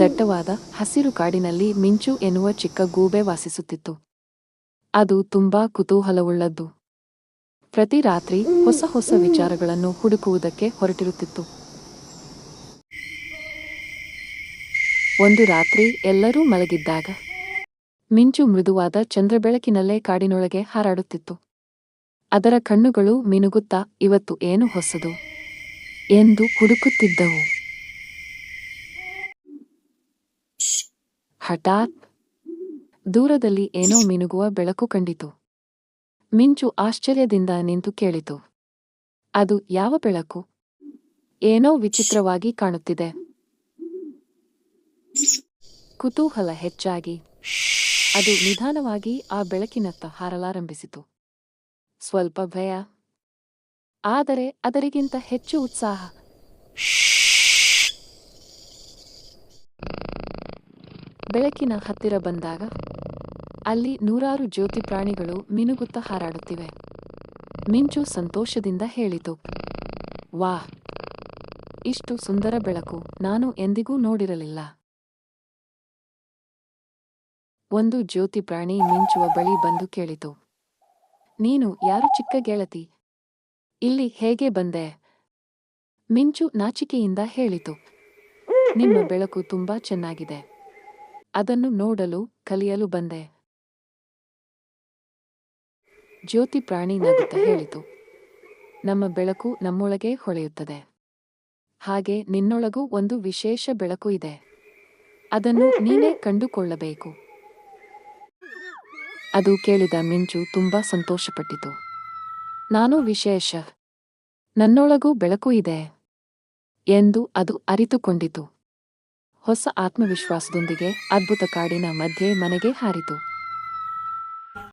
ದಟ್ಟವಾದ ಹಸಿರು ಕಾಡಿನಲ್ಲಿ ಮಿಂಚು ಎನ್ನುವ ಚಿಕ್ಕ ಗೂಬೆ ವಾಸಿಸುತ್ತಿತ್ತು. ಅದು ತುಂಬಾ ಕುತೂಹಲವುಳ್ಳದ್ದು. ಪ್ರತಿ ರಾತ್ರಿ ಹೊಸ ಹೊಸ ವಿಚಾರಗಳನ್ನು ಹುಡುಕುವುದಕ್ಕೆ ಹೊರಟಿರುತ್ತಿತ್ತು. ಒಂದು ರಾತ್ರಿ ಎಲ್ಲರೂ ಮಲಗಿದ್ದಾಗ ಮಿಂಚು ಮೃದುವಾದ ಚಂದ್ರಬೆಳಕಿನಲ್ಲೇ ಕಾಡಿನೊಳಗೆ ಹಾರಾಡುತ್ತಿತ್ತು. ಅದರ ಕಣ್ಣುಗಳು ಮಿನುಗುತ್ತಾ ಇವತ್ತು ಏನು ಹೊಸದು ಎಂದು ಹುಡುಕುತ್ತಿದ್ದವು. ಹಠಾತ್ ದೂರದಲ್ಲಿ ಏನೋ ಮಿನುಗುವ ಬೆಳಕು ಕಂಡಿತು. ಮಿಂಚು ಆಶ್ಚರ್ಯದಿಂದ ನಿಂತು ಕೇಳಿತು, ಅದು ಯಾವ ಬೆಳಕು? ಏನೋ ವಿಚಿತ್ರವಾಗಿ ಕಾಣುತ್ತಿದೆ. ಕುತೂಹಲ ಹೆಚ್ಚಾಗಿ ಅದು ನಿಧಾನವಾಗಿ ಆ ಬೆಳಕಿನತ್ತ ಹಾರಲಾರಂಭಿಸಿತು. ಸ್ವಲ್ಪ ಭಯ, ಆದರೆ ಅದರಿಗಿಂತ ಹೆಚ್ಚು ಉತ್ಸಾಹ. ಬೆಳಕಿನ ಹತ್ತಿರ ಬಂದಾಗ ಅಲ್ಲಿ ನೂರಾರು ಜ್ಯೋತಿ ಪ್ರಾಣಿಗಳು ಮಿನುಗುತ್ತಾ ಹಾರಾಡುತ್ತಿವೆ. ಮಿಂಚು ಸಂತೋಷದಿಂದ ಹೇಳಿತು, ವಾಹ್, ಇಷ್ಟು ಸುಂದರ ಬೆಳಕು ನಾನು ಎಂದಿಗೂ ನೋಡಿರಲಿಲ್ಲ. ಒಂದು ಜ್ಯೋತಿ ಪ್ರಾಣಿ ಮಿಂಚುವ ಬಳಿ ಬಂದು ಕೇಳಿತು, ನೀನು ಯಾರು ಚಿಕ್ಕ ಗೆಳತಿ? ಇಲ್ಲಿ ಹೇಗೆ ಬಂದೆ? ಮಿಂಚು ನಾಚಿಕೆಯಿಂದ ಹೇಳಿತು, ನಿಮ್ಮ ಬೆಳಕು ತುಂಬಾ ಚೆನ್ನಾಗಿದೆ. ಅದನ್ನು ನೋಡಲು, ಕಲಿಯಲು ಬಂದೆ. ಜ್ಯೋತಿ ಪ್ರಾಣಿ ನಗುತ್ತಾ ಹೇಳಿತು, ನಮ್ಮ ಬೆಳಕು ನಮ್ಮೊಳಗೆ ಹೊಳೆಯುತ್ತದೆ. ಹಾಗೆ ನಿನ್ನೊಳಗೂ ಒಂದು ವಿಶೇಷ ಬೆಳಕು ಇದೆ. ಅದನ್ನು ನೀನೇ ಕಂಡುಕೊಳ್ಳಬೇಕು. ಅದು ಕೇಳಿದ ಮಿಂಚು ತುಂಬಾ ಸಂತೋಷಪಟ್ಟಿತು. ನಾನು ವಿಶೇಷ, ನನ್ನೊಳಗೂ ಬೆಳಕು ಇದೆ ಎಂದು ಅದು ಅರಿತುಕೊಂಡಿತು. ಹೊಸ ಆತ್ಮವಿಶ್ವಾಸದೊಂದಿಗೆ ಅದ್ಭುತ ಕಾಡಿನ ಮಧ್ಯೆ ಮನೆಗೆ ಹಾರಿತು.